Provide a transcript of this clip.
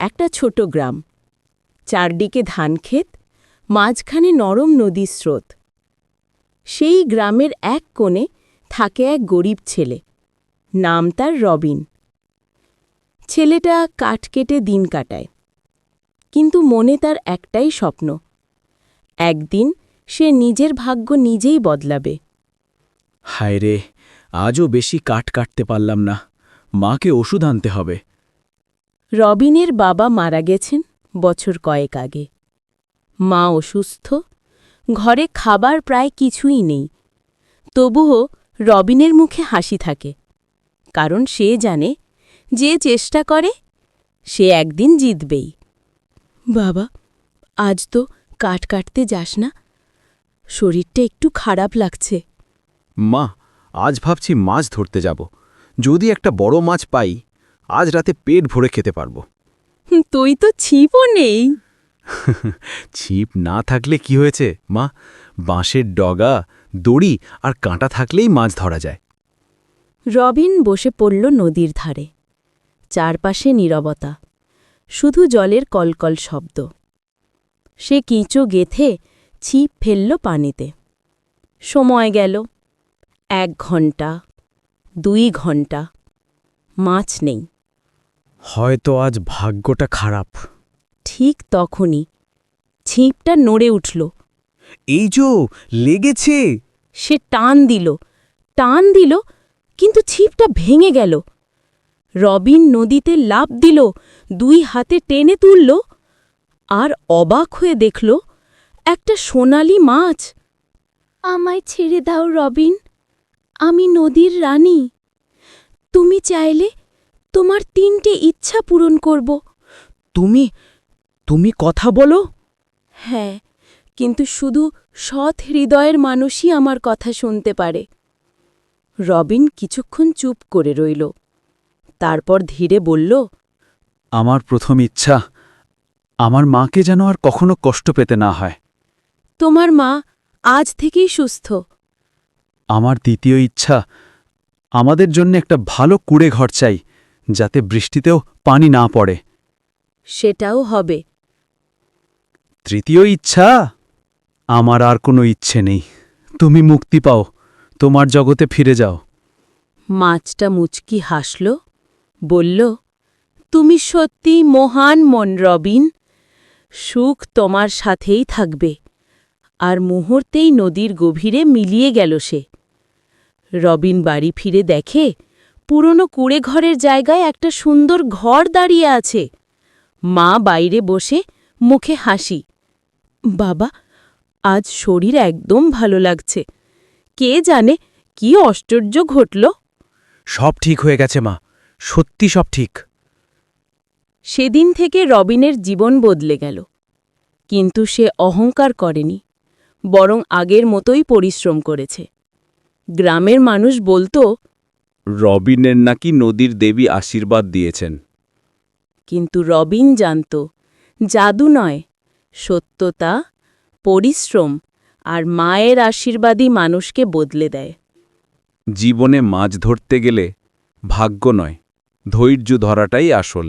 একটা ছোট গ্রাম, চারদিকে ধানক্ষেত, মাঝখানে নরম নদীর স্রোত। সেই গ্রামের এক কোণে থাকে এক গরিব ছেলে, নাম তার রবিন। ছেলেটা কাঠ কেটে দিন কাটায়, কিন্তু মনে তার একটাই স্বপ্ন, একদিন সে নিজের ভাগ্য নিজেই বদলাবে। হায় রে, আজও বেশি কাঠ কাটতে পারলাম না, মাকে ওষুধ আনতে হবে। রবিনের বাবা মারা গেছেন বছর কয়েক আগে। মা অসুস্থ, ঘরে খাবার প্রায় কিছুই নেই। তবুও রবিনের মুখে হাসি থাকে, কারণ সে জানে যে চেষ্টা করে সে একদিন জিতবেই। বাবা, আজ তো কাঠ কাটতে যাস না, শরীরটা একটু খারাপ লাগছে। মা, আজ ভাবছি মাছ ধরতে যাব। যদি একটা বড় মাছ পাই, আজ রাতে পেট ভরে খেতে পারবো। তুই তো ছিপও নেই। ছিপ না থাকলে কি হয়েছে মা, বাঁশের ডগা, দড়ি আর কাঁটা থাকলেই মাছ ধরা যায়। রবিন বসে পড়ল নদীর ধারে। চারপাশে নীরবতা, শুধু জলের কলকল শব্দ। সে কিঁচো গেথে ছিপ ফেলল পানিতে। সময় গেল 1 ঘণ্টা, 2 ঘণ্টা, মাছ নেই। হয়তো আজ ভাগ্যটা খারাপ। ঠিক তখনই ছিপটা নড়ে উঠল। এই যো, লেগেছে। সে টান দিল, কিন্তু ছিপটা ভেঙে গেল। রবিন নদীতে লাফ দিল, 2 হাতে টেনে তুলল, আর অবাক হয়ে দেখল একটা সোনালি মাছ। আমায় ছেড়ে দাও রবিন, আমি নদীর রানী। তুমি চাইলে তোমার 3টে ইচ্ছা পূরণ করব। তুমি কথা বলো? হ্যাঁ, কিন্তু শুধু সৎ হৃদয়ের মানুষই আমার কথা শুনতে পারে। রবিন কিছুক্ষণ চুপ করে রইল, তারপর ধীরে বলল, আমার প্রথম ইচ্ছা, আমার মাকে যেন আর কখনো কষ্ট পেতে না হয়। তোমার মা আজ থেকেই সুস্থ। আমার দ্বিতীয় ইচ্ছা, আমাদের জন্য একটা ভালো কুঁড়ে ঘর চাই, যাতে বৃষ্টিতেও পানি না পড়ে। সেটাও হবে। তৃতীয় ইচ্ছা, আমার আর কোনো ইচ্ছে নেই, তুমি মুক্তি পাও, তোমার জগতে ফিরে যাও। মাছটা মুচকি হাসল, বলল, তুমি সত্যিই মহান মন রবিন। সুখ তোমার সাথেই থাকবে। আর মুহূর্তেই নদীর গভীরে মিলিয়ে গেল সে। রবিন বাড়ি ফিরে দেখে পুরনো কুঁড়ে ঘরের জায়গায় একটা সুন্দর ঘর দাঁড়িয়ে আছে। মা বাইরে বসে, মুখে হাসি। বাবা, আজ শরীর একদম ভালো লাগছে। কে জানে কি আশ্চর্য ঘটল। সব ঠিক হয়ে গেছে মা, সত্যি সব ঠিক। সেদিন থেকে রবিনের জীবন বদলে গেল, কিন্তু সে অহংকার করেনি, বরং আগের মতোই পরিশ্রম করেছে। গ্রামের মানুষ বলতো, রবিনের নাকি নদীর দেবী আশীর্বাদ দিয়েছেন। কিন্তু রবিন জানত, জাদু নয়, সত্যতা, পরিশ্রম আর মায়ের আশীর্বাদই মানুষকে বদলে দেয়। জীবনে মাছ ধরতে গেলে ভাগ্য নয়, ধৈর্য ধরাটাই আসল।